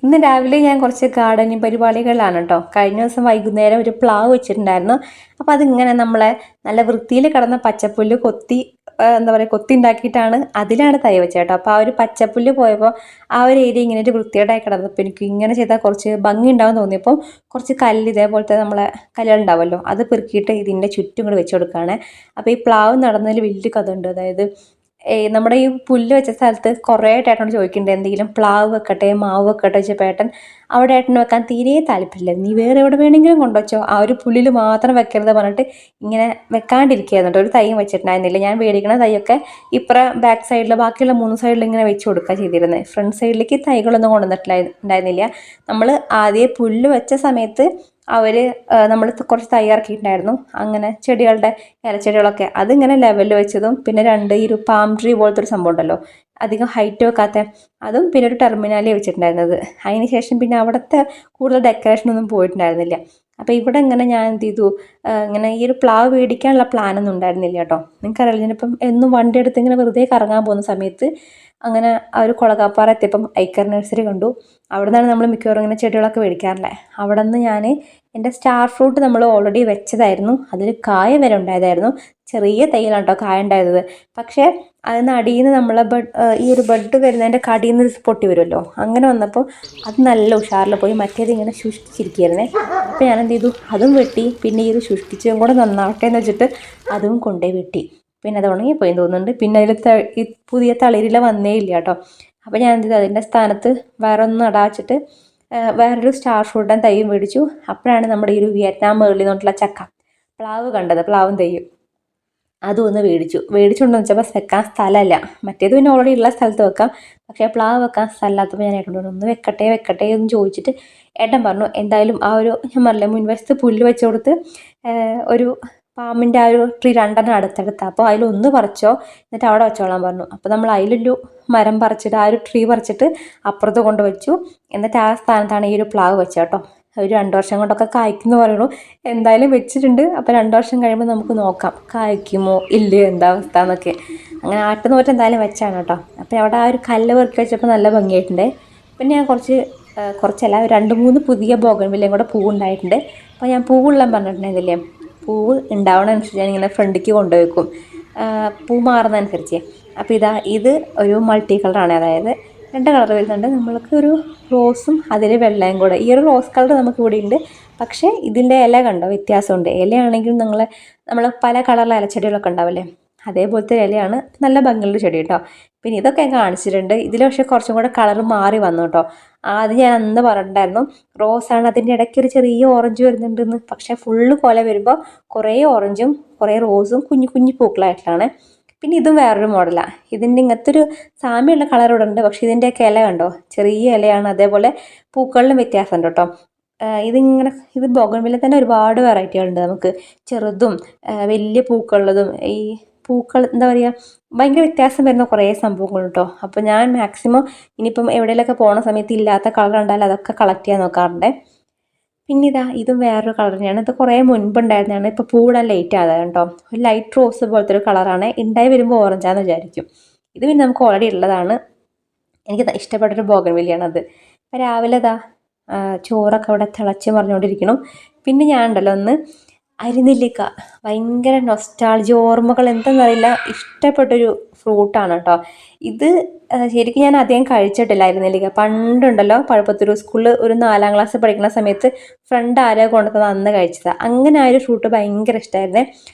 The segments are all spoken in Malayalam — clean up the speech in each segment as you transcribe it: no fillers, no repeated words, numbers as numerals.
ഇന്ന് രാവിലെ ഞാൻ കുറച്ച് ഗാർഡനിങ് പരിപാടികളിലാണ് കേട്ടോ. കഴിഞ്ഞ ദിവസം വൈകുന്നേരം ഒരു പ്ലാവ് വെച്ചിട്ടുണ്ടായിരുന്നു. അപ്പോൾ അതിങ്ങനെ നമ്മളെ നല്ല വൃത്തിയിൽ കിടന്ന പച്ചപ്പുല്ല് കൊത്തി എന്താ പറയുക, കൊത്തി ഉണ്ടാക്കിയിട്ടാണ് അതിലാണ് തൈ വെച്ചത് കേട്ടോ. അപ്പോൾ ആ ഒരു പച്ചപ്പുല്ല് പോയപ്പോൾ ആ ഒരു ഏരിയ ഇങ്ങനെ ഒരു വൃത്തികേടായി കിടന്നപ്പോൾ എനിക്ക് ഇങ്ങനെ ചെയ്താൽ കുറച്ച് ഭംഗി ഉണ്ടാവും തോന്നിയപ്പോൾ കുറച്ച് കല്ല്, ഇതേപോലത്തെ നമ്മളെ കല്ലുണ്ടാവുമല്ലോ, അത് പെറുക്കിയിട്ട് ഇതിൻ്റെ ചുറ്റും കൂടെ വെച്ച് കൊടുക്കുകയാണ്. അപ്പോൾ ഈ പ്ലാവ് നടന്നതിൽ വലിയ കഥ ഉണ്ട്. അതായത് നമ്മുടെ ഈ പുല്ല് വെച്ച സ്ഥലത്ത് കുറേ ഏട്ടനോട് ചോദിക്കുന്നുണ്ട് എന്തെങ്കിലും പ്ലാവ് വെക്കട്ടെ, മാവ് വെക്കട്ടെ വെച്ചപ്പോൾ ഏട്ടൻ അവിടെ ഏട്ടന് വെക്കാൻ തീരെ താല്പര്യമില്ല. നീ വേറെ എവിടെ വേണമെങ്കിലും കൊണ്ടുവച്ചോ, ആ ഒരു പുല്ലിൽ മാത്രം വെക്കരുത് പറഞ്ഞിട്ട് ഇങ്ങനെ വെക്കാണ്ടിരിക്കുകയായിരുന്നു. ഒരു തൈയും വെച്ചിട്ടുണ്ടായിരുന്നില്ല. ഞാൻ മേടിക്കുന്ന തൈയൊക്കെ ബാക്ക് സൈഡിൽ, ബാക്കിയുള്ള 3 സൈഡിൽ ഇങ്ങനെ വെച്ച് കൊടുക്കുക ചെയ്തിരുന്നത്. ഫ്രണ്ട് സൈഡിലേക്ക് തൈകളൊന്നും കൊണ്ടുവന്നിട്ടുണ്ടായിരുന്നില്ല. നമ്മൾ ആദ്യം പുല്ല് വെച്ച സമയത്ത് അവർ നമ്മൾ കുറച്ച് തയ്യാറാക്കിയിട്ടുണ്ടായിരുന്നു. അങ്ങനെ ചെടികളുടെ ഇലച്ചെടികളൊക്കെ അതിങ്ങനെ ലെവലിൽ വെച്ചതും, പിന്നെ ഈ ഒരു പാം ട്രീ പോലത്തെ ഒരു സംഭവം ഉണ്ടല്ലോ, അധികം ഹൈറ്റ് വെക്കാത്ത അതും, പിന്നെ ഒരു ടെർമിനാലി വെച്ചിട്ടുണ്ടായിരുന്നത്. അതിന് ശേഷം പിന്നെ അവിടുത്തെ കൂടുതൽ ഡെക്കറേഷനൊന്നും പോയിട്ടുണ്ടായിരുന്നില്ല. അപ്പോൾ ഇവിടെ ഇങ്ങനെ ഞാൻ എന്ത് ചെയ്തു, ഇങ്ങനെ ഈ ഒരു പ്ലാവ് മേടിക്കാനുള്ള പ്ലാനൊന്നും ഉണ്ടായിരുന്നില്ല കേട്ടോ. നിങ്ങൾക്കറിയില്ല, ഞാനിപ്പം എന്നും വണ്ടി എടുത്ത് ഇങ്ങനെ വെറുതെ കറങ്ങാൻ പോകുന്ന സമയത്ത് അങ്ങനെ ആ ഒരു കുളകാപ്പാറ എത്തിയപ്പം ഐക്കർ നഴ്സറി കണ്ടു. അവിടെ നിന്നാണ് നമ്മൾ മിക്കവാറും ഇങ്ങനെ ചെടികളൊക്കെ മേടിക്കാറില്ലേ. അവിടെ നിന്ന് ഞാൻ എൻ്റെ സ്റ്റാർ ഫ്രൂട്ട് നമ്മൾ ഓൾറെഡി വെച്ചതായിരുന്നു, അതിൽ കായ വരെ ഉണ്ടായതായിരുന്നു. ചെറിയ തൈയിലാണ് കേട്ടോ കായ ഉണ്ടായത്. പക്ഷേ അതിന് അടിയിൽ നിന്ന് നമ്മളെ ഈ ഒരു ബഡ് വരുന്നതിൻ്റെ കടിയിൽ നിന്ന് പൊട്ടി വരുമല്ലോ, അങ്ങനെ വന്നപ്പോൾ അത് നല്ല ഉഷാറിൽ പോയി. മറ്റേത് ഇങ്ങനെ ശുഷ്കിച്ചിരിക്കുകയായിരുന്നേ. അപ്പോൾ ഞാൻ എന്ത് ചെയ്തു, അതും വെട്ടി. പിന്നെ ഈ ഒരു ശുഷ്കിച്ചതും കൂടെ നന്നാവട്ടെ എന്ന് വെച്ചിട്ട് അതും കൊണ്ടേ വെട്ടി. പിന്നെ അത് ഉണങ്ങിപ്പോയി തോന്നുന്നുണ്ട്. പിന്നെ അതിൽ ഈ പുതിയ തളിരില വന്നേ ഇല്ല കേട്ടോ. അപ്പോൾ ഞാൻ എന്ത് ചെയ്തു, അതിൻ്റെ സ്ഥാനത്ത് വേറെ ഒന്ന് നടാച്ചിട്ട് വേറൊരു സ്റ്റാർ ഫ്രൂട്ടൻ തൈയും മേടിച്ചു. അപ്പോഴാണ് നമ്മുടെ ഈ ഒരു വിയറ്റ്നാം മേളിൽ നിന്നുള്ള പ്ലാവ് കണ്ടത്, പ്ലാവും തൈയും. അതും ഒന്ന് മേടിച്ചുകൊണ്ട് വെച്ചപ്പോൾ വെക്കാൻ സ്ഥലമല്ല. മറ്റേത് പിന്നെ ഓൾറെഡി ഉള്ള സ്ഥലത്ത് വെക്കാം, പക്ഷേ പ്ലാവ് വെക്കാൻ സ്ഥലമില്ലാത്തപ്പോൾ ഞാൻ ഏട്ടനോട് ഒന്ന് വെക്കട്ടെ എന്ന് ചോദിച്ചിട്ട് ഏട്ടൻ പറഞ്ഞു എന്തായാലും ആ ഒരു ഞാൻ പറഞ്ഞില്ലേ മുൻവശത്ത് പുല്ല് വെച്ച് കൊടുത്ത് ഒരു പാമ്പിൻ്റെ ആ ഒരു ട്രീ 2 അടുത്തടുത്ത്, അപ്പോൾ അതിലൊന്ന് പറിച്ചോ എന്നിട്ട് അവിടെ വെച്ചോളാൻ പറഞ്ഞു. അപ്പോൾ നമ്മൾ അതിലൊരു മരം പറിച്ചിട്ട്, ആ ഒരു ട്രീ പറിച്ചിട്ട് അപ്പുറത്ത് കൊണ്ട് വെച്ചു. എന്നിട്ട് ആ സ്ഥാനത്താണ് ഈ ഒരു പ്ലാവ് വെച്ചത് കേട്ടോ. ഒരു 2 വർഷം കൊണ്ടൊക്കെ കായ്ക്കുമെന്ന് പറയുന്നു. എന്തായാലും വെച്ചിട്ടുണ്ട്. അപ്പോൾ 2 വർഷം കഴിയുമ്പോൾ നമുക്ക് നോക്കാം കായ്ക്കുമോ ഇല്ലയോ എന്താ അവസ്ഥ എന്നൊക്കെ. അങ്ങനെ ആട്ടുനോറ്റ് എന്തായാലും വെച്ചാണ് കേട്ടോ. അപ്പോൾ അവിടെ ആ ഒരു കല്ല് പെറുക്കി വെച്ചപ്പോൾ നല്ല ഭംഗിയായിട്ടുണ്ട്. പിന്നെ ഞാൻ കുറച്ചല്ല 2-3 പുതിയ ബോഗൺവില്ലയും കൂടെ പൂവുണ്ടായിട്ടുണ്ട്. അപ്പോൾ ഞാൻ പൂവുള്ള പറഞ്ഞിട്ടുണ്ടായിരുന്നില്ലേ, പൂവ് ഉണ്ടാവണമനുസരിച്ച് ഞാനിങ്ങനെ ഫ്രണ്ടിലേക്ക് കൊണ്ടുവയ്ക്കും, പൂ മാറുന്നതനുസരിച്ച്. അപ്പോൾ ഇത് ഒരു മൾട്ടി കളറാണ്, അതായത് 2 കളർ വരുന്നുണ്ട്. നമ്മൾക്ക് ഒരു റോസും അതിൽ വെള്ളയും കൂടെ. ഈ ഒരു റോസ് കളർ നമുക്ക് ഇവിടെ ഉണ്ട്, പക്ഷേ ഇതിൻ്റെ ഇല കണ്ടോ വ്യത്യാസമുണ്ട്. ഇലയാണെങ്കിലും നമ്മൾ പല കളറിലെ ഇലച്ചെടികളൊക്കെ ഉണ്ടാവില്ലേ, അതേപോലത്തെ ഇലയാണ്. നല്ല ഭംഗിയുള്ള ചെടി കേട്ടോ. പിന്നെ ഇതൊക്കെ ഞാൻ കാണിച്ചിട്ടുണ്ട്. ഇതിൽ പക്ഷേ കുറച്ചും കൂടെ കളർ മാറി വന്നു കേട്ടോ. ആദ്യം ഞാൻ അന്ന് പറഞ്ഞിട്ടുണ്ടായിരുന്നു റോസാണ്, അതിൻ്റെ ഇടയ്ക്ക് ഒരു ചെറിയ ഓറഞ്ച് വരുന്നുണ്ടെന്ന്. പക്ഷേ ഫുള്ള് കൊല വരുമ്പോൾ കുറേ ഓറഞ്ചും കുറേ റോസും കുഞ്ഞു കുഞ്ഞു പൂക്കളായിട്ടാണ്. പിന്നെ ഇതും വേറൊരു മോഡലാണ്. ഇതിൻ്റെ ഇങ്ങനത്തെ ഒരു സാമ്യമുള്ള കളർ ഇവിടെ ഉണ്ട്, പക്ഷേ ഇതിൻ്റെയൊക്കെ ഇല കണ്ടോ ചെറിയ ഇലയാണ്. അതേപോലെ പൂക്കളിലും വ്യത്യാസമുണ്ട് കേട്ടോ. ഇത് ബോഗൺവില്ല തന്നെ ഒരുപാട് വെറൈറ്റികളുണ്ട്. നമുക്ക് ചെറുതും വലിയ പൂക്കളുള്ളതും, ഈ പൂക്കൾ എന്താ പറയുക ഭയങ്കര വ്യത്യാസം വരുന്ന കുറേ സംഭവങ്ങൾ കേട്ടോ. അപ്പോൾ ഞാൻ മാക്സിമം ഇനിയിപ്പം എവിടെയെങ്കിലുമൊക്കെ പോണ സമയത്ത് ഇല്ലാത്ത കളർ ഉണ്ടായാലും അതൊക്കെ കളക്ട് ചെയ്യാൻ നോക്കാറുണ്ട്. പിന്നെ ഇതും വേറൊരു കളർ തന്നെയാണ്. ഇത് കുറേ മുൻപുണ്ടായിരുന്നതാണ്, ഇപ്പോൾ പൂവിടാൻ ലേറ്റ് ആയതാണ് കേട്ടോ. ഒരു ലൈറ്റ് റോസ് പോലത്തെ ഒരു കളറാണ്. ഉണ്ടായി വരുമ്പോൾ ഓറഞ്ചാന്ന് വിചാരിക്കും. ഇത് പിന്നെ നമുക്ക് ഓൾറെഡി ഉള്ളതാണ്. എനിക്ക് ഇഷ്ടപ്പെട്ടൊരു ബോഗൺവില്ലയാണത്. അപ്പോൾ രാവിലെ ചോറൊക്കെ അവിടെ തിളച്ച് മറിഞ്ഞുകൊണ്ടിരിക്കണം. പിന്നെ ഞാൻ ഉണ്ടല്ലോ ഒന്ന് അരിനെല്ലിക്ക, ഭയങ്കര നൊസ്റ്റാൾജിയ ഓർമ്മകൾ എന്താണെന്നറിയില്ല, ഇഷ്ടപ്പെട്ടൊരു ഫ്രൂട്ടാണ് കേട്ടോ. ഇത് ശരിക്കും ഞാൻ അധികം കഴിച്ചിട്ടില്ല അരിനെല്ലിക്ക. പണ്ടുണ്ടല്ലോ പഴുപ്പത്തൂർ സ്കൂളിൽ ഒരു 4ാം ക്ലാസ് പഠിക്കുന്ന സമയത്ത് ഫ്രണ്ട് ആരോ കൊണ്ടുതന്ന അന്ന് കഴിച്ചതാണ്. അങ്ങനെ ആ ഒരു ഫ്രൂട്ട് ഭയങ്കര ഇഷ്ടമായിരുന്നേ.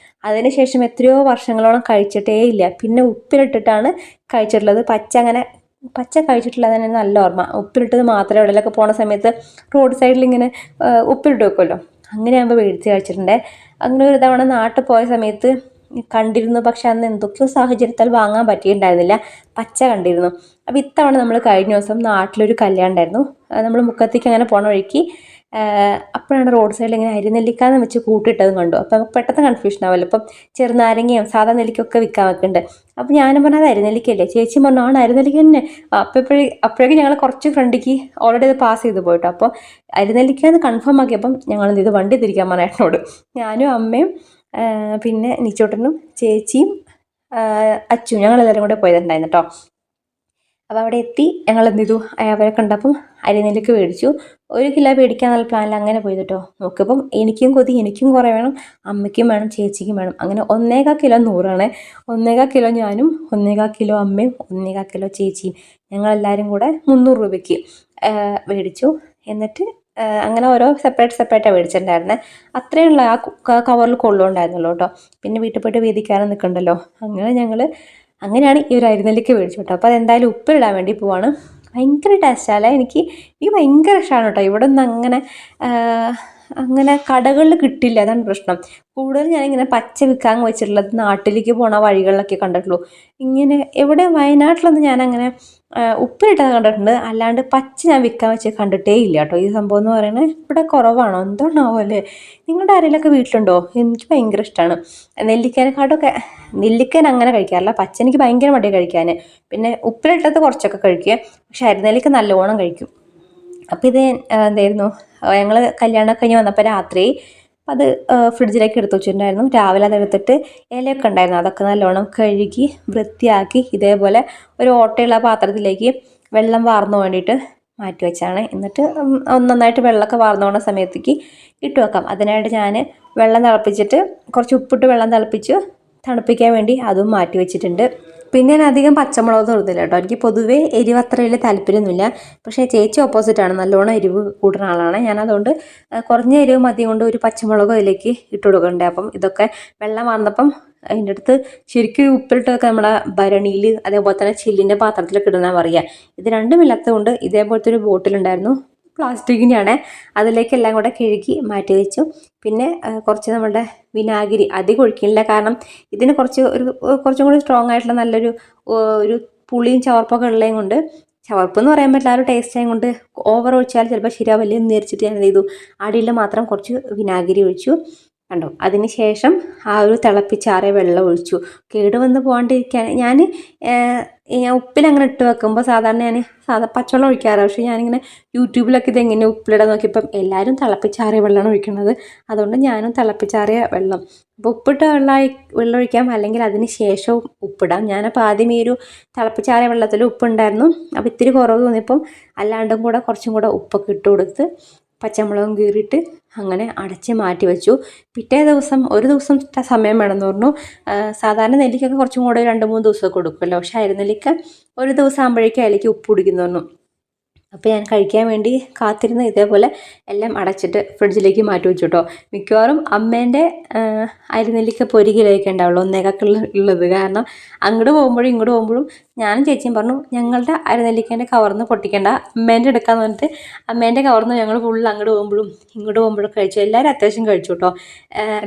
അതിനുശേഷം എത്രയോ വർഷങ്ങളോളം കഴിച്ചിട്ടേ ഇല്ല. പിന്നെ ഉപ്പിലിട്ടിട്ടാണ് കഴിച്ചിട്ടുള്ളത്. പച്ച കഴിച്ചിട്ടുള്ളത് തന്നെ നല്ല ഓർമ്മ. ഉപ്പിലിട്ടത് മാത്രമേ എവിടെയൊക്കെ പോണ സമയത്ത് റോഡ് സൈഡിൽ ഇങ്ങനെ ഉപ്പിലിട്ട് വെക്കുമല്ലോ, അങ്ങനെ ആകുമ്പോൾ മേടിച്ച് കഴിച്ചിട്ടുണ്ട്. അങ്ങനെ ഒരു തവണ നാട്ടിൽ പോയ സമയത്ത് കണ്ടിരുന്നു, പക്ഷെ അന്ന് എന്തൊക്കെയോ സാഹചര്യത്താൽ വാങ്ങാൻ പറ്റിയിട്ടുണ്ടായിരുന്നില്ല. പച്ച കണ്ടിരുന്നു. അപ്പോൾ ഇത്തവണ നമ്മൾ കഴിഞ്ഞ ദിവസം നാട്ടിലൊരു കല്യാണം ഉണ്ടായിരുന്നു. നമ്മൾ മുക്കത്തേക്ക് അങ്ങനെ പോണ വഴിക്ക് അപ്പോഴാണ് റോഡ് സൈഡിൽ ഇങ്ങനെ അരിനെല്ലിക്കാന്ന് വെച്ച് കൂട്ടിയിട്ടതും കണ്ടു. അപ്പോൾ നമുക്ക് പെട്ടെന്ന് കൺഫ്യൂഷൻ ആവുമല്ലോ. ഇപ്പം ചെറുനാരങ്ങയും സാധാ നെല്ലിക്കൊക്കെ വിൽക്കാൻ വെക്കുന്നുണ്ട്. അപ്പോൾ ഞാനും പറഞ്ഞാൽ അത് അരിനെല്ലിക്കല്ലേ, ചേച്ചി പറഞ്ഞു ആണ് അരിനെല്ലിക്ക തന്നെ. അപ്പോഴേക്കും ഞങ്ങൾ കുറച്ച് ഫ്രണ്ടിക്ക് ഓൾറെഡി അത് പാസ് ചെയ്ത് പോയിട്ടോ. അപ്പോൾ അരിനെല്ലിക്കാന്ന് കൺഫേം ആക്കിയപ്പം ഞങ്ങൾ എന്ത് ചെയ്തു, വണ്ടി തിരിക്കാൻ പറഞ്ഞ ഏട്ടനോട്. ഞാനും അമ്മയും പിന്നെ നിച്ചോട്ടനും ചേച്ചിയും അച്ചു ഞങ്ങളെല്ലാവരും കൂടെ പോയിട്ടുണ്ടായിരുന്നു കേട്ടോ. അപ്പോൾ അവിടെ എത്തി ഞങ്ങൾ എന്ത് ചെയ്തു, അവരെ കണ്ടപ്പം അരിനെല്ലിക്ക മേടിച്ചു. 1 കിലോ മേടിക്കാന്നുള്ള പ്ലാനിൽ അങ്ങനെ പോയി കേട്ടോ. നോക്കിയപ്പം എനിക്കും കൊതി, എനിക്കും കുറേ വേണം, അമ്മയ്ക്കും വേണം, ചേച്ചിക്കും വേണം. അങ്ങനെ 1.25 കിലോ 100 1.25 കിലോ ഞാനും, 1.25 കിലോ അമ്മയും, 1.25 കിലോ ചേച്ചിയും, ഞങ്ങളെല്ലാവരും കൂടെ 300 രൂപയ്ക്ക് മേടിച്ചു. എന്നിട്ട് അങ്ങനെ ഓരോ സെപ്പറേറ്റാണ് മേടിച്ചിട്ടുണ്ടായിരുന്നത്. അത്രയുള്ള ആ കവറിൽ കൊള്ളുണ്ടായിരുന്നുള്ളൂ കേട്ടോ. പിന്നെ വീട്ടിൽ പോയിട്ട് വേദിക്കാനും നിൽക്കണ്ടല്ലോ. അങ്ങനെയാണ് ഈ ഒരു അരിനെല്ലിക്ക മേടിച്ചു കേട്ടോ. അപ്പോൾ അതെന്തായാലും ഉപ്പിലിടാൻ വേണ്ടി പോവാണ്. ഭയങ്കര ടേസ്റ്റാല്ലേ. എനിക്ക് ഭയങ്കര ഇഷ്ടമാണ് കേട്ടോ. ഇവിടെ നിന്ന് അങ്ങനെ കടകളിൽ കിട്ടില്ല, അതാണ് പ്രശ്നം. കൂടുതൽ ഞാനിങ്ങനെ പച്ച വിൽക്കാൻ വെച്ചിട്ടുള്ളത് നാട്ടിലേക്ക് പോണ വഴികളിലൊക്കെ കണ്ടിട്ടുള്ളൂ. ഇങ്ങനെ എവിടെ വയനാട്ടിലൊന്നും ഞാനങ്ങനെ ഉപ്പിലിട്ടത് കണ്ടിട്ടുണ്ട്, അല്ലാണ്ട് പച്ച ഞാൻ വിൽക്കാൻ വെച്ച് കണ്ടിട്ടേ ഇല്ല കേട്ടോ. ഈ സംഭവം എന്ന് പറയുന്നത് ഇവിടെ കുറവാണോ എന്താണാവോ അല്ലേ. നിങ്ങളുടെ ആരെങ്കിലുമൊക്കെ വീട്ടിലുണ്ടോ? എനിക്ക് ഭയങ്കര ഇഷ്ടമാണ് നെല്ലിക്കേനെക്കാട്ടൊക്കെ. നെല്ലിക്കൻ അങ്ങനെ കഴിക്കാറില്ല, പച്ച എനിക്ക് ഭയങ്കര മടിയാണ് കഴിക്കാൻ. പിന്നെ ഉപ്പിലിട്ടത് കുറച്ചൊക്കെ കഴിക്കുക, പക്ഷെ അരിനെല്ലിക്ക നല്ലോണം കഴിക്കും. അപ്പോൾ ഇത് എന്തായിരുന്നു, ഞങ്ങൾ കല്യാണമൊക്കെ കഴിഞ്ഞ് വന്നപ്പോൾ രാത്രി അത് ഫ്രിഡ്ജിലേക്ക് എടുത്ത് വെച്ചിട്ടുണ്ടായിരുന്നു. രാവിലെ അതെടുത്തിട്ട് ഇലയൊക്കെ ഉണ്ടായിരുന്നു, അതൊക്കെ നല്ലോണം കഴുകി വൃത്തിയാക്കി ഇതേപോലെ ഒരു ഓട്ടയുള്ള പാത്രത്തിലേക്ക് വെള്ളം വാർന്നു വേണ്ടിയിട്ട് മാറ്റി വെച്ചാണ്. എന്നിട്ട് നന്നായിട്ട് വെള്ളമൊക്കെ വാർന്നു പോകുന്ന സമയത്തേക്ക് ഇട്ട് വെക്കാം. അതിനായിട്ട് ഞാൻ വെള്ളം തിളപ്പിച്ചിട്ട് കുറച്ച് ഉപ്പിട്ട് വെള്ളം തിളപ്പിച്ച് തണുപ്പിക്കാൻ വേണ്ടി അതും മാറ്റി വെച്ചിട്ടുണ്ട്. പിന്നെ ഞാൻ അധികം പച്ചമുളക് തൊടുന്നില്ല കേട്ടോ. എനിക്ക് പൊതുവേ എരിവ് അത്ര വലിയ താല്പര്യമൊന്നുമില്ല. പക്ഷേ ചേച്ചി ഓപ്പോസിറ്റാണ്, നല്ലോണം എരിവ് കൂടുന്ന ആളാണ്. ഞാനതുകൊണ്ട് കുറഞ്ഞ എരിവ് മതി കൊണ്ട് ഒരു പച്ചമുളക് അതിലേക്ക് ഇട്ട് കൊടുക്കുന്നുണ്ട്. അപ്പം ഇതൊക്കെ വെള്ളം വന്നപ്പം അതിൻ്റെ അടുത്ത് ശരിക്കും ഉപ്പിലിട്ടൊക്കെ നമ്മുടെ ഭരണിയിൽ അതേപോലെ തന്നെ ചില്ലിൻ്റെ പാത്രത്തിലൊക്കെ ഇടുന്ന പറയുക. ഇത് രണ്ടും ഇല്ലാത്തത് കൊണ്ട് ഇതേപോലത്തെ ഒരു ബോട്ടിലുണ്ടായിരുന്നു, പ്ലാസ്റ്റിക്കിൻ്റെയാണ്. അതിലേക്ക് എല്ലാം കൂടെ കഴുകി മാറ്റി വെച്ചു. പിന്നെ കുറച്ച് നമ്മുടെ വിനാഗിരി അധികം ഒഴിക്കുന്നില്ല, കാരണം ഇതിന് കുറച്ചും കൂടി സ്ട്രോങ് ആയിട്ടുള്ള നല്ലൊരു പുളിയും ചവർപ്പൊക്കെ ഉള്ളതും കൊണ്ട്, ചവർപ്പ് എന്ന് പറയാൻ പറ്റില്ല, ആ ഒരു ടേസ്റ്റ് ആയത് കൊണ്ട് ഓവർ ഒഴിച്ചാൽ ചിലപ്പോൾ ശരിയാവില്ല എന്ന് വിചാരിച്ചിട്ട് ഞാൻ എന്ത് ചെയ്തു, അടിയിൽ മാത്രം കുറച്ച് വിനാഗിരി ഒഴിച്ചു. കണ്ടോ, അതിന് ശേഷം ആ ഒരു തിളപ്പിച്ചാറിയ വെള്ളം ഒഴിച്ചു. കേടുവന്ന് പോകാണ്ടിരിക്കാൻ ഞാൻ ഉപ്പിലങ്ങനെ ഇട്ട് വെക്കുമ്പോൾ സാധാരണ ഞാൻ പച്ചവെള്ളം ഒഴിക്കാറ്. പക്ഷേ ഞാനിങ്ങനെ യൂട്യൂബിലൊക്കെ ഇതെങ്ങനെ ഉപ്പിലിടാൻ നോക്കിയപ്പം എല്ലാവരും തിളപ്പിച്ചാറിയ വെള്ളമാണ് ഒഴിക്കുന്നത്. അതുകൊണ്ട് ഞാനും തിളപ്പിച്ചാറിയ വെള്ളം, അപ്പോൾ ഉപ്പിട്ട വെള്ളം ഒഴിക്കാം, അല്ലെങ്കിൽ അതിന് ശേഷവും ഉപ്പിടാം. ഞാനപ്പോൾ ആദ്യം ഈ ഒരു തിളപ്പിച്ചാറിയ വെള്ളത്തിൽ ഉപ്പുണ്ടായിരുന്നു, അപ്പോൾ ഇത്തിരി കുറവ് തോന്നിയപ്പം അല്ലാണ്ടും കൂടെ കുറച്ചും കൂടെ ഉപ്പൊക്കെ ഇട്ട് കൊടുത്ത് പച്ചമുളകും കീറിയിട്ട് അങ്ങനെ അടച്ച് മാറ്റി വെച്ചു. പിറ്റേ ദിവസം ഒരു ദിവസം സമയം വേണമെന്ന് പറഞ്ഞു. സാധാരണ നെല്ലിക്കൊക്കെ കുറച്ചും കൂടെ 2-3 ദിവസമൊക്കെ കൊടുക്കുമല്ലോ, പക്ഷേ അരിനെല്ലിക്ക ഒരു ദിവസം ആകുമ്പോഴേക്കും അതിലേക്ക് ഉപ്പ് പിടിക്കുന്നു പറഞ്ഞു. അപ്പോൾ ഞാൻ കഴിക്കാൻ വേണ്ടി കാത്തിരുന്ന് ഇതേപോലെ എല്ലാം അടച്ചിട്ട് ഫ്രിഡ്ജിലേക്ക് മാറ്റി വെച്ചു കേട്ടോ. മിക്കവാറും അമ്മേൻ്റെ അരിനെല്ലിക്ക ഇപ്പോൾ 1 കിലോയൊക്കെ ഉണ്ടാവുള്ളൂ, 1.25 ഉള്ളത്. കാരണം അങ്ങോട്ട് പോകുമ്പോഴും ഇങ്ങോട്ട് പോകുമ്പോഴും ഞാനും ചേച്ചിയും പറഞ്ഞു, ഞങ്ങളുടെ അരിനെല്ലിക്കേൻ്റെ കവർന്ന് പൊട്ടിക്കേണ്ട, അമ്മേൻ്റെ എടുക്കാമെന്ന് പറഞ്ഞിട്ട് അമ്മേൻ്റെ കവർന്ന് ഞങ്ങൾ ഫുൾ അങ്ങോട്ട് പോകുമ്പോഴും ഇങ്ങോട്ട് പോകുമ്പോഴും കഴിച്ചു. എല്ലാവരും അത്യാവശ്യം കഴിച്ചു കേട്ടോ.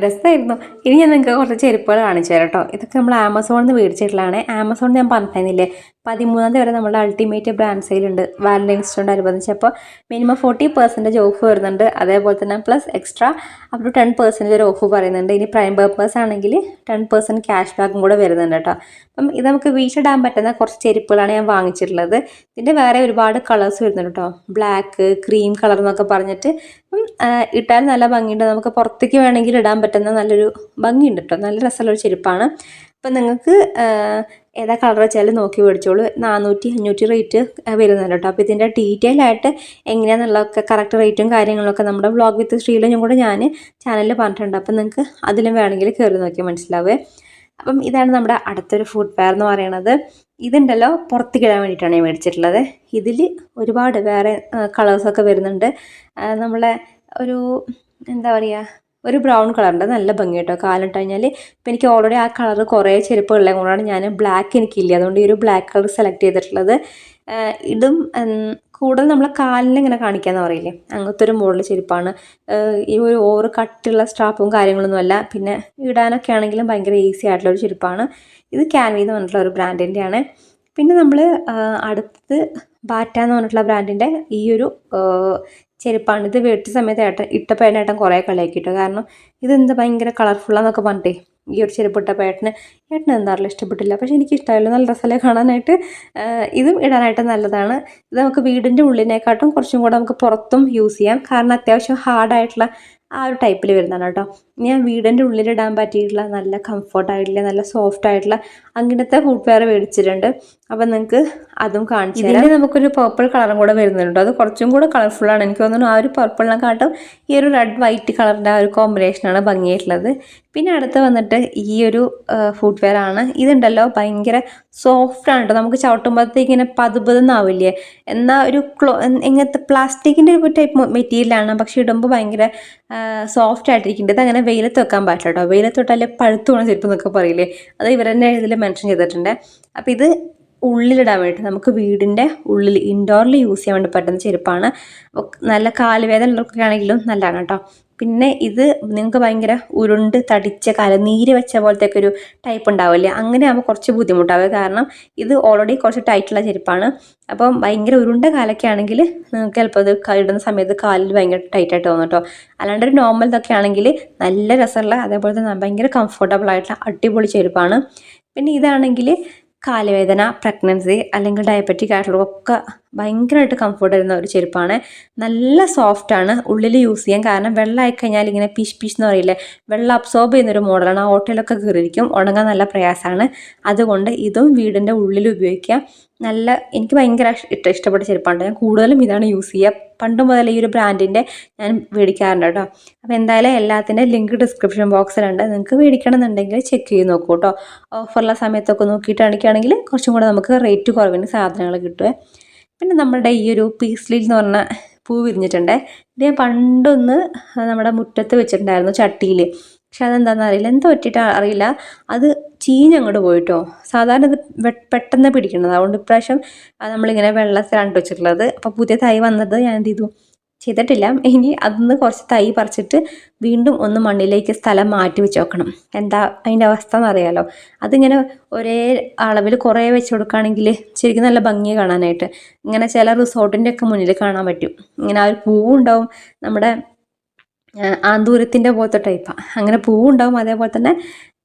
രസമായിരുന്നു. ഇനി ഞാൻ നിങ്ങൾക്ക് കുറച്ച് ചെരുപ്പുകൾ കാണിച്ചു തരാം കേട്ടോ. ഇതൊക്കെ നമ്മൾ ആമസോണിൽ നിന്ന് മേടിച്ചിട്ടുള്ളതാണ്. ആമസോണിൽ ഞാൻ പറഞ്ഞിരുന്നില്ലേ 13-ാം തീയതി വരെ നമ്മുടെ അൾട്ടിമേറ്റ് ബ്രാൻഡ് സെയിലുണ്ട്, വാലന്റൈൻസ് ഡേയോടനുബന്ധിച്ച്. അപ്പോൾ മിനിമം 40% ഓഫ് വരുന്നുണ്ട്. അതേപോലെ തന്നെ പ്ലസ് എക്സ്ട്രാ അപ് ടു 10% ഒരു ഓഫ് പറയുന്നുണ്ട്. ഇനി പ്രൈം പേർപ്പേഴ്സ് ആണെങ്കിൽ 10% ക്യാഷ് ബാക്കും കൂടെ വരുന്നുണ്ട് കേട്ടോ. അപ്പം ഇത് നമുക്ക് വീട്ടിലിടാൻ പറ്റുന്ന കുറച്ച് ചെരുപ്പുകളാണ് ഞാൻ വാങ്ങിച്ചിട്ടുള്ളത്. ഇതിൻ്റെ വേറെ ഒരുപാട് കളേഴ്സ് വരുന്നുണ്ട് കേട്ടോ, ബ്ലാക്ക്, ക്രീം കളർ എന്നൊക്കെ പറഞ്ഞിട്ട്. ഇട്ടാൽ നല്ല ഭംഗിയുണ്ട്, നമുക്ക് പുറത്തേക്ക് വേണമെങ്കിൽ ഇടാൻ പറ്റുന്ന നല്ലൊരു ഭംഗിയുണ്ട് കേട്ടോ, നല്ല രസമുള്ളൊരു ചെരുപ്പാണ്. അപ്പം നിങ്ങൾക്ക് ഏതാ കളർ വെച്ചാലും നോക്കി മേടിച്ചോളൂ. 400-500 റേറ്റ് വരുന്നുണ്ട് കേട്ടോ. അപ്പോൾ ഇതിൻ്റെ ഡീറ്റെയിൽ ആയിട്ട് എങ്ങനെയാണെന്നുള്ളതൊക്കെ കറക്റ്റ് റേറ്റും കാര്യങ്ങളൊക്കെ നമ്മുടെ വ്ളോഗ് വിത്ത് ശ്രീലും കൂടെ ഞാൻ ചാനലിൽ പറഞ്ഞിട്ടുണ്ട്. അപ്പം നിങ്ങൾക്ക് അതിലും വേണമെങ്കിൽ കയറി നോക്കിയാൽ മനസ്സിലാവേ. അപ്പം ഇതാണ് നമ്മുടെ അടുത്തൊരു ഫുഡ് വെയർ എന്ന് പറയുന്നത്. ഇതുണ്ടല്ലോ പുറത്തേക്ക് ഇടാൻ വേണ്ടിയിട്ടാണ് ഞാൻ മേടിച്ചിട്ടുള്ളത്. ഇതിൽ ഒരുപാട് വേറെ കളേഴ്സൊക്കെ വരുന്നുണ്ട്. നമ്മളെ ഒരു എന്താ പറയുക, ഒരു ബ്രൗൺ കളറുണ്ട്, നല്ല ഭംഗി കേട്ടോ കാലിട്ട് കഴിഞ്ഞാൽ. ഇപ്പം എനിക്ക് ഓൾറെഡി ആ കളർ കുറേ ചെരുപ്പുകളിലെ കൊണ്ടാണ് ഞാൻ ബ്ലാക്ക് എനിക്കില്ല, അതുകൊണ്ട് ഈ ഒരു ബ്ലാക്ക് കളർ സെലക്ട് ചെയ്തിട്ടുള്ളത്. ഇതും കൂടുതൽ നമ്മളെ കാലിൽ ഇങ്ങനെ കാണിക്കാമെന്ന് പറയില്ലേ, അങ്ങനത്തെ ഒരു മോഡൽ ചെരുപ്പാണ്. ഈ ഒരു ഓവർ കട്ടുള്ള സ്ട്രാപ്പും കാര്യങ്ങളൊന്നുമല്ല. പിന്നെ ഇടാനൊക്കെ ആണെങ്കിലും ഭയങ്കര ഈസി ആയിട്ടുള്ള ഒരു ചെരുപ്പാണ്. ഇത് ക്യാൻവി എന്ന് പറഞ്ഞിട്ടുള്ള ഒരു ബ്രാൻഡിൻ്റെയാണ്. പിന്നെ നമ്മൾ അടുത്ത് ബാറ്റ എന്ന് പറഞ്ഞിട്ടുള്ള ബ്രാൻഡിൻ്റെ ഈ ഒരു ചെരുപ്പാണ്. ഇത് വെട്ട സമയത്ത് ഇട്ടപ്പോൾ ഏട്ടൻ കുറേ കളിയാക്കിട്ടോ, കാരണം ഇതെന്താ ഭയങ്കര കളർഫുള്ളാന്നൊക്കെ പറഞ്ഞിട്ടേ ഈ ഒരു ചെരുപ്പ് ഇട്ടപ്പോൾ ഏട്ടന് എന്താ അറിയില്ല ഇഷ്ടപ്പെട്ടില്ല. പക്ഷേ എനിക്ക് ഇഷ്ടമായല്ലോ, നല്ല രസമല്ലേ കാണാനായിട്ട്. ഇതും ഇടാനായിട്ട് നല്ലതാണ്. ഇത് നമുക്ക് വീടിൻ്റെ ഉള്ളിനെക്കാട്ടും കുറച്ചും കൂടെ നമുക്ക് പുറത്തും യൂസ് ചെയ്യാം, കാരണം അത്യാവശ്യം ഹാർഡായിട്ടുള്ള ആ ഒരു ടൈപ്പിൽ വരുന്നതാണ് കേട്ടോ. ഞാൻ വീടിൻ്റെ ഉള്ളിലിടാൻ പറ്റിയിട്ടുള്ള നല്ല കംഫർട്ടായിട്ടുള്ള നല്ല സോഫ്റ്റ് ആയിട്ടുള്ള അങ്ങനത്തെ ഫുഡ് വെയർ മേടിച്ചിട്ടുണ്ട്. അപ്പം നിങ്ങൾക്ക് അതും കാണിച്ചു തരാം. ഇതിന് നമുക്കൊരു പർപ്പിൾ കളറും കൂടെ വരുന്നുണ്ട്. അത് കുറച്ചും കൂടെ കളർഫുള്ളാണ്. എനിക്ക് തോന്നുന്നു ആ ഒരു പർപ്പിളിനെക്കാട്ടും ഈ ഒരു റെഡ് വൈറ്റ് കളറിൻ്റെ ആ ഒരു കോമ്പിനേഷനാണ് ഭംഗിയായിട്ടുള്ളത്. പിന്നെ അടുത്ത് വന്നിട്ട് ഈ ഒരു ഫുഡ് വെയർ ആണ്. ഇതുണ്ടല്ലോ ഭയങ്കര സോഫ്റ്റാണ് കേട്ടോ. നമുക്ക് ചവിട്ടുമ്പോഴത്തേക്ക് ഇങ്ങനെ പതുപതെന്നാവില്ലേ, എന്നാൽ ഒരു ഇങ്ങനത്തെ പ്ലാസ്റ്റിക്കിൻ്റെ ഒരു ടൈപ്പ് മെറ്റീരിയലാണ്. പക്ഷെ ഇടുമ്പോൾ ഭയങ്കര സോഫ്റ്റ് ആയിട്ടിരിക്കുന്നുണ്ട്. ഇത് അങ്ങനെ വെയിലത്ത് വെക്കാൻ പറ്റില്ല കേട്ടോ. വെയിലത്ത് തൊട്ടാലേ പഴുത്തു പോകണം ചെരുപ്പ് എന്നൊക്കെ പറയില്ലേ, അത് ഇവർ തന്നെ ഇതിൽ മെൻഷൻ ചെയ്തിട്ടുണ്ട്. അപ്പോൾ ഇത് ഉള്ളിലിടാൻ വേണ്ടി നമുക്ക് വീടിൻ്റെ ഉള്ളിൽ ഇൻഡോറിൽ യൂസ് ചെയ്യാൻ വേണ്ടി പറ്റുന്ന ചെരുപ്പാണ്. നല്ല കാലുവേദന ഉള്ളവർക്കൊക്കെ ആണെങ്കിലും നല്ലതാണ് കേട്ടോ. പിന്നെ ഇത് നിങ്ങൾക്ക് ഭയങ്കര ഉരുണ്ട് തടിച്ച കാലം നീര് വെച്ച പോലത്തെ ഒക്കെ ഒരു ടൈപ്പ് ഉണ്ടാവില്ലേ, അങ്ങനെ ആകുമ്പോൾ കുറച്ച് ബുദ്ധിമുട്ടാവുക. കാരണം ഇത് ഓൾറെഡി കുറച്ച് ടൈറ്റുള്ള ചെരുപ്പാണ്. അപ്പം ഭയങ്കര ഉരുണ്ട കാലൊക്കെ ആണെങ്കിൽ നിങ്ങൾക്ക് ചിലപ്പോൾ ഇത് ഇടുന്ന സമയത്ത് കാലിൽ ഭയങ്കര ടൈറ്റായിട്ട് തോന്നും കേട്ടോ. അല്ലാണ്ട് ഒരു നോർമൽ ഇതൊക്കെ ആണെങ്കിൽ നല്ല രസമുള്ള അതേപോലെ തന്നെ ഭയങ്കര കംഫർട്ടബിൾ ആയിട്ടുള്ള അടിപൊളി ചെരുപ്പാണ്. പിന്നെ ഇതാണെങ്കിൽ കാലുവേദന, പ്രഗ്നൻസി അല്ലെങ്കിൽ ഡയബറ്റിക് ആയിട്ടുള്ളതൊക്കെ ഭയങ്കരമായിട്ട് കംഫർട്ട് തരുന്ന ഒരു ചെരുപ്പാണ്. നല്ല സോഫ്റ്റാണ്, ഉള്ളിൽ യൂസ് ചെയ്യാൻ. കാരണം വെള്ളം ആയിക്കഴിഞ്ഞാൽ ഇങ്ങനെ പിശ് പിശ് എന്ന് പറയില്ലേ, വെള്ളം അബ്സോർബ് ചെയ്യുന്നൊരു മോഡലാണ്. ആ ഓട്ടയിലൊക്കെ കയറിയിരിക്കും, ഉണങ്ങാൻ നല്ല പ്രയാസമാണ്. അതുകൊണ്ട് ഇതും വീടിൻ്റെ ഉള്ളിൽ ഉപയോഗിക്കാം. നല്ല എനിക്ക് ഭയങ്കര ഇഷ്ടപ്പെട്ട ചെരുപ്പാണ്. ഞാൻ കൂടുതലും ഇതാണ് യൂസ് ചെയ്യുക. പണ്ട് മുതൽ ഈ ഒരു ബ്രാൻഡിൻ്റെ ഞാൻ മേടിക്കാറുണ്ട് കേട്ടോ. അപ്പോൾ എന്തായാലും എല്ലാത്തിൻ്റെ ലിങ്ക് ഡിസ്ക്രിപ്ഷൻ ബോക്സിലുണ്ട്. നിങ്ങൾക്ക് മേടിക്കണമെന്നുണ്ടെങ്കിൽ ചെക്ക് ചെയ്ത് നോക്കൂ കേട്ടോ. ഓഫറുള്ള സമയത്തൊക്കെ നോക്കിയിട്ട് അടിക്കുകയാണെങ്കിൽ കുറച്ചും കൂടെ നമുക്ക് റേറ്റ് കുറവിന് സാധനങ്ങൾ കിട്ടുമേ. പിന്നെ നമ്മുടെ ഈ ഒരു പീസ് ലില്ലി എന്ന് പറഞ്ഞ പൂ വിരിഞ്ഞിട്ടുണ്ട്. ഇത് ഞാൻ പണ്ടൊന്ന് നമ്മുടെ മുറ്റത്ത് വെച്ചിട്ടുണ്ടായിരുന്നു ചട്ടിയിൽ. പക്ഷെ അതെന്താണെന്ന് അറിയില്ല, എന്താ പറ്റിയിട്ട് അറിയില്ല, അത് ചീഞ്ഞങ്ങോട്ട് പോയിട്ടോ. സാധാരണ ഇത് പെട്ടെന്ന് പിടിക്കുന്നത്, അതുകൊണ്ട് ഇപ്രാവശ്യം നമ്മളിങ്ങനെ വെള്ളത്തിലാണ് വെച്ചിട്ടുള്ളത്. അപ്പോൾ പുതിയ തൈ വന്നത് ഞാൻ എന്ത് ചെയ്തു, ചെയ്തിട്ടില്ല. ഇനി അതിന്ന് കുറച്ച് തൈ പറിച്ചിട്ട് വീണ്ടും ഒന്ന് മണ്ണിലേക്ക് സ്ഥലം മാറ്റി വെച്ച് നോക്കണം. എന്താ അതിൻ്റെ അവസ്ഥ എന്നറിയാലോ. അതിങ്ങനെ ഒരേ അളവിൽ കുറേ വെച്ച് കൊടുക്കുകയാണെങ്കിൽ ശരിക്കും നല്ല ഭംഗി കാണാനായിട്ട്. ഇങ്ങനെ ചില റിസോർട്ടിൻ്റെ ഒക്കെ മുന്നിൽ കാണാൻ പറ്റും, ഇങ്ങനെ ആ ഒരു പൂവുണ്ടാവും, നമ്മുടെ ആന്തൂരത്തിൻ്റെ പോലത്തെ ടൈപ്പാണ്. അങ്ങനെ പൂവുണ്ടാവും, അതേപോലെ തന്നെ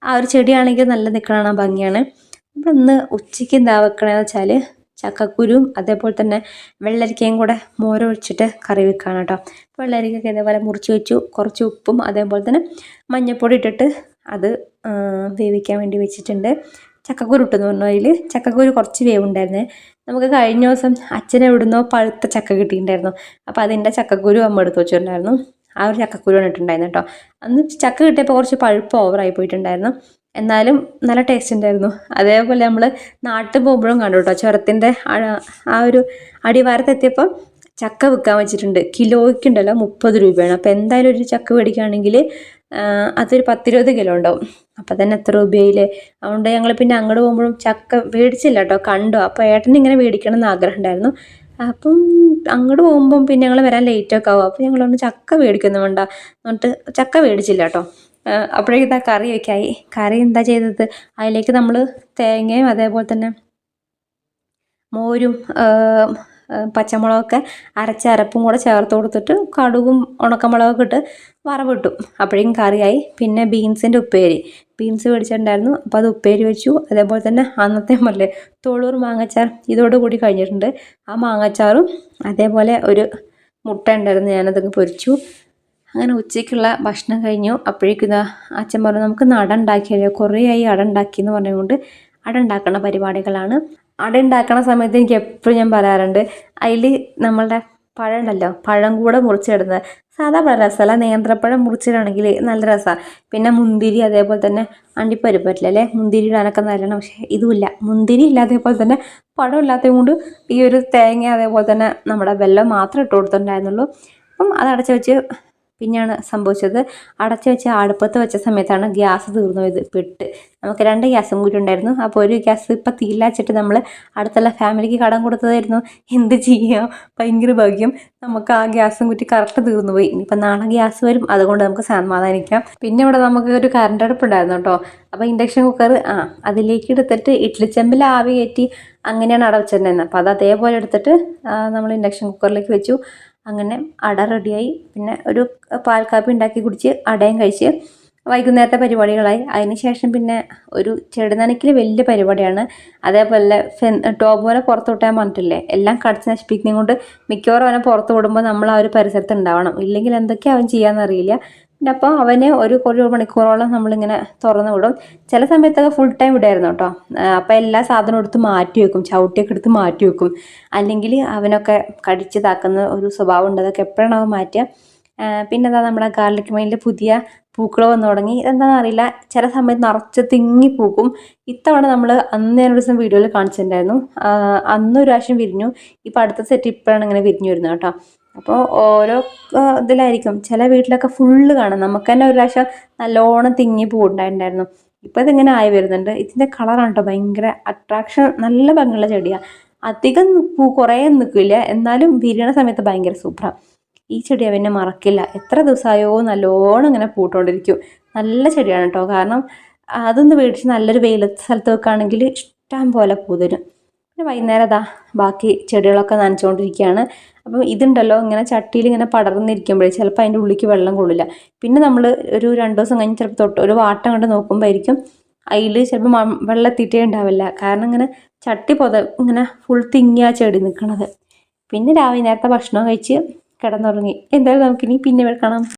ആ ഒരു ചെടിയാണെങ്കിൽ നല്ല നിൽക്കണ ഭംഗിയാണ്. അപ്പം ഇന്ന് ഉച്ചയ്ക്ക് എന്താ വെക്കണമെന്ന് വെച്ചാൽ ചക്കക്കുരും അതേപോലെ തന്നെ വെള്ളരിക്കയും കൂടെ മോരൊഴിച്ചിട്ട് കറി വെക്കുകയാണ് കേട്ടോ. വെള്ളരിക്കൊക്കെ ഇതേപോലെ മുറിച്ച് വെച്ചു, കുറച്ച് ഉപ്പും അതേപോലെ തന്നെ മഞ്ഞൾപ്പൊടി ഇട്ടിട്ട് അത് വേവിക്കാൻ വേണ്ടി വെച്ചിട്ടുണ്ട്. ചക്കക്കുരു ഇട്ടെന്ന് പറഞ്ഞു. അതിൽ ചക്കക്കുരു കുറച്ച് വേവുണ്ടായിരുന്നേ. നമുക്ക് കഴിഞ്ഞ ദിവസം അച്ഛനെ എവിടുന്നോ പഴുത്ത ചക്ക കിട്ടിയിട്ടുണ്ടായിരുന്നു. അപ്പോൾ അതിൻ്റെ ചക്കക്കുരു അമ്മ എടുത്ത് വെച്ചിട്ടുണ്ടായിരുന്നു. ആ ഒരു ചക്കക്കുരുവാണ് ഇട്ടുണ്ടായിരുന്നു കേട്ടോ. അന്ന് ചക്ക കിട്ടിയപ്പോൾ കുറച്ച് പഴുപ്പ് ഓവറായി പോയിട്ടുണ്ടായിരുന്നു, എന്നാലും നല്ല ടേസ്റ്റ് ഉണ്ടായിരുന്നു. അതേപോലെ നമ്മൾ നാട്ടിൽ പോകുമ്പോഴും കണ്ടു കേട്ടോ, ചുരത്തിൻ്റെ ആ ഒരു അടിവാരത്തെത്തിയപ്പോൾ ചക്ക വിൽക്കാൻ വെച്ചിട്ടുണ്ട്. കിലോയ്ക്കുണ്ടല്ലോ 30 രൂപയാണ്. അപ്പോൾ എന്തായാലും ഒരു ചക്ക മേടിക്കുകയാണെങ്കിൽ അതൊരു 10-20 കിലോ ഉണ്ടാവും. അപ്പോൾ തന്നെ എത്ര രൂപയില്ലേ. അതുകൊണ്ട് ഞങ്ങൾ പിന്നെ അങ്ങോട്ട് പോകുമ്പോഴും ചക്ക മേടിച്ചില്ല കേട്ടോ, കണ്ടു. അപ്പോൾ ഏട്ടന് ഇങ്ങനെ മേടിക്കണം എന്ന് ആഗ്രഹം ഉണ്ടായിരുന്നു. അപ്പം അങ്ങോട്ട് പോകുമ്പം പിന്നെ ഞങ്ങൾ വരാൻ ലേറ്റൊക്കെ ആവും. അപ്പോൾ ഞങ്ങളൊന്ന് ചക്ക മേടിക്കുന്നു വേണ്ട എന്നിട്ട് ചക്ക മേടിച്ചില്ല കേട്ടോ. അപ്പോഴേക്കും ഇതാ കറി വയ്ക്കായി. കറി എന്താ ചെയ്തത്, അതിലേക്ക് നമ്മൾ തേങ്ങയും അതേപോലെ തന്നെ മോരും പച്ചമുളകൊക്കെ അരച്ച അരപ്പും കൂടെ ചേർത്ത് കൊടുത്തിട്ട് കടുകും ഉണക്കമുളകൊക്കെ ഇട്ട് വറവിട്ടു. അപ്പോഴേക്കും കറിയായി. പിന്നെ ബീൻസിൻ്റെ ഉപ്പേരി, ബീൻസ് മേടിച്ചിട്ടുണ്ടായിരുന്നു, അപ്പോൾ അത് ഉപ്പേരി വെച്ചു. അതേപോലെ തന്നെ അന്നത്തെ മല്ലേ തൊള്ളൂർ മാങ്ങച്ചാർ ഇതോടുകൂടി കഴിഞ്ഞിട്ടുണ്ട്. ആ മാങ്ങച്ചാറും അതേപോലെ ഒരു മുട്ട ഉണ്ടായിരുന്നു, ഞാനതൊക്കെ പൊരിച്ചു. അങ്ങനെ ഉച്ചയ്ക്കുള്ള ഭക്ഷണം കഴിഞ്ഞു. അപ്പോഴേക്കും ഇതാ അച്ഛൻ പറഞ്ഞു നമുക്ക് അട ഉണ്ടാക്കിയല്ലോ, കുറേ ആയി അട ഉണ്ടാക്കിയെന്ന് പറഞ്ഞുകൊണ്ട് അട ഉണ്ടാക്കുന്ന പരിപാടികളാണ്. അട ഉണ്ടാക്കുന്ന സമയത്ത് എനിക്ക് എപ്പോഴും ഞാൻ പറയാറുണ്ട്, അതിൽ നമ്മളുടെ പഴം ഉണ്ടല്ലോ, പഴം കൂടെ മുറിച്ചിടുന്നത് സാധാ പഴം രസമല്ല, നേന്ത്രപ്പഴം മുറിച്ചിടുകയാണെങ്കിൽ നല്ല രസമാണ്. പിന്നെ മുന്തിരി അതേപോലെ തന്നെ അണ്ടിപ്പരിപ്പ് പറ്റില്ല അല്ലേ, മുന്തിരി ഇടാനൊക്കെ നല്ലതാണ്. പക്ഷേ ഇതുമില്ല, മുന്തിരി ഇല്ല, അതേപോലെ തന്നെ പഴം ഇല്ലാത്തത് കൊണ്ട് ഈ ഒരു തേങ്ങ അതേപോലെ തന്നെ നമ്മുടെ വെല്ലം മാത്രം ഇട്ട് കൊടുത്തിട്ടുണ്ടായിരുന്നുള്ളൂ. അപ്പം അത് അടച്ച് വെച്ച് പിന്നെയാണ് സംഭവിച്ചത്. അടച്ചു വെച്ച് അടുപ്പത്ത് വെച്ച സമയത്താണ് ഗ്യാസ് തീർന്നു പോയത്. പെട്ട് നമുക്ക് 2 ഗ്യാസും കൂടി ഉണ്ടായിരുന്നു. അപ്പോൾ ഒരു ഗ്യാസ് ഇപ്പം തീയില്ലാച്ചിട്ട് നമ്മൾ അടുത്തുള്ള ഫാമിലിക്ക് കടം കൊടുത്തതായിരുന്നു. എന്ത് ചെയ്യാം, ഭയങ്കര ഭാഗ്യം നമുക്ക് ആ ഗ്യാസും കുറ്റി കറക്റ്റ് തീർന്നു പോയി. ഇനിയിപ്പോൾ നാളെ ഗ്യാസ് വരും, അതുകൊണ്ട് നമുക്ക് സമാധാനിക്കാം. പിന്നെ ഇവിടെ നമുക്ക് ഒരു കറണ്ട് അടുപ്പ് ഉണ്ടായിരുന്നു കേട്ടോ. അപ്പോൾ ഇൻഡക്ഷൻ കുക്കർ അതിലേക്ക് എടുത്തിട്ട് ഇഡ്ഡലി ചെമ്പിൽ ആവി കയറ്റി അങ്ങനെയാണ് അട വെച്ചിട്ടുണ്ടായിരുന്നത്. അപ്പോൾ അത് അതേപോലെ എടുത്തിട്ട് നമ്മൾ ഇൻഡക്ഷൻ കുക്കറിലേക്ക് വെച്ചു. അങ്ങനെ അട റെഡിയായി. പിന്നെ ഒരു പാൽ കാപ്പി ഉണ്ടാക്കി കുടിച്ച് അടയും കഴിച്ച് വൈകുന്നേരത്തെ പരിപാടികളായി. അതിനുശേഷം പിന്നെ ഒരു ചെടി നനയ്ക്കൽ വലിയ പരിപാടിയാണ്. അതേപോലെ ടോബോനെ പുറത്ത് വിട്ടാൻ പറഞ്ഞിട്ടില്ലേ, എല്ലാം കടിച്ച് നശിപ്പിക്കുന്നത് കൊണ്ട് മിക്കവാറും അവനെ പുറത്ത് വിടുമ്പോൾ നമ്മൾ ആ ഒരു പരിസരത്ത് ഉണ്ടാവണം, ഇല്ലെങ്കിൽ എന്തൊക്കെയാണ് അവൻ ചെയ്യാമെന്നറിയില്ല. പിന്നെ അപ്പോൾ അവനെ ഒരു മണിക്കൂറോളം നമ്മളിങ്ങനെ തുറന്നു വിടും. ചില സമയത്തൊക്കെ ഫുൾ ടൈം ഇടായിരുന്നു കേട്ടോ. അപ്പോൾ എല്ലാ സാധനവും എടുത്ത് മാറ്റി വെക്കും, ചവിട്ടിയൊക്കെ എടുത്ത് മാറ്റി വെക്കും. അല്ലെങ്കിൽ അവനൊക്കെ കടിച്ച് താക്കുന്ന ഒരു സ്വഭാവം ഉണ്ട്, അതൊക്കെ എപ്പോഴാണ് അവൻ മാറ്റുക. പിന്നെ എന്താ നമ്മുടെ ഗാർലിക് മൈനിൽ പുതിയ പൂക്കൾ വന്നു തുടങ്ങി. എന്താണെന്ന് അറിയില്ല, ചില സമയത്ത് നിറച്ച് തിങ്ങി പൂക്കും. ഇത്തവണ നമ്മൾ അന്ന് ഞാനൊരു ദിവസം വീഡിയോയിൽ കാണിച്ചിട്ടുണ്ടായിരുന്നു, അന്നൊരു പ്രാവശ്യം വിരിഞ്ഞു. ഇപ്പം അടുത്ത സെറ്റ് ഇപ്പോഴാണ് ഇങ്ങനെ വിരിഞ്ഞു വരുന്നത് കേട്ടോ. അപ്പോൾ ഓരോ ഇതിലായിരിക്കും, ചില വീട്ടിലൊക്കെ ഫുള്ള് കാണാം. നമുക്ക് തന്നെ ഒരു പ്രാവശ്യം നല്ലോണം തിങ്ങി പൂവുണ്ടായിട്ടുണ്ടായിരുന്നു. ഇപ്പം ഇതിങ്ങനെ ആയി വരുന്നുണ്ട്. ഇതിൻ്റെ കളറാണ് കേട്ടോ ഭയങ്കര അട്രാക്ഷൻ, നല്ല ഭംഗിയുള്ള ചെടിയാണ്. അധികം പൂ കുറേ നിൽക്കില്ല, എന്നാലും വിരിയണ സമയത്ത് ഭയങ്കര സൂപ്പറാണ്. ഈ ചെടിയെ പിന്നെ മറക്കില്ല, എത്ര ദിവസമായോ നല്ലോണം ഇങ്ങനെ പൂട്ടുകൊണ്ടിരിക്കും. നല്ല ചെടിയാണ് കേട്ടോ, കാരണം അതൊന്ന് മേടിച്ച് നല്ലൊരു വെയിലത്ത് സ്ഥലത്ത് വെക്കുകയാണെങ്കിൽ ഇഷ്ടം പോലെ പൂ തരും. പിന്നെ വൈകുന്നേരം അതാ ബാക്കി ചെടികളൊക്കെ നനച്ചുകൊണ്ടിരിക്കുകയാണ്. അപ്പം ഇതുണ്ടല്ലോ, ഇങ്ങനെ ചട്ടിയിൽ ഇങ്ങനെ പടർന്നിരിക്കുമ്പോഴേ ചിലപ്പോൾ അതിൻ്റെ ഉള്ളിലേക്ക് വെള്ളം കൊള്ളില്ല. പിന്നെ നമ്മൾ ഒരു 2 ദിവസം കഴിഞ്ഞ് ചിലപ്പോൾ തൊട്ട് ഒരു വാട്ടം കണ്ട് നോക്കുമ്പോഴായിരിക്കും അതിൽ ചിലപ്പോൾ വെള്ളം എത്തിയിട്ടേ ഉണ്ടാവില്ല. കാരണം ഇങ്ങനെ ചട്ടി ഇങ്ങനെ ഫുൾ തിങ്ങിയ ചെടി നിൽക്കണത്. പിന്നെ രാവിലെ നേരത്തെ ഭക്ഷണം കഴിച്ച് കിടന്നുറങ്ങി. എന്തായാലും നമുക്കിനി പിന്നെ കാണാം.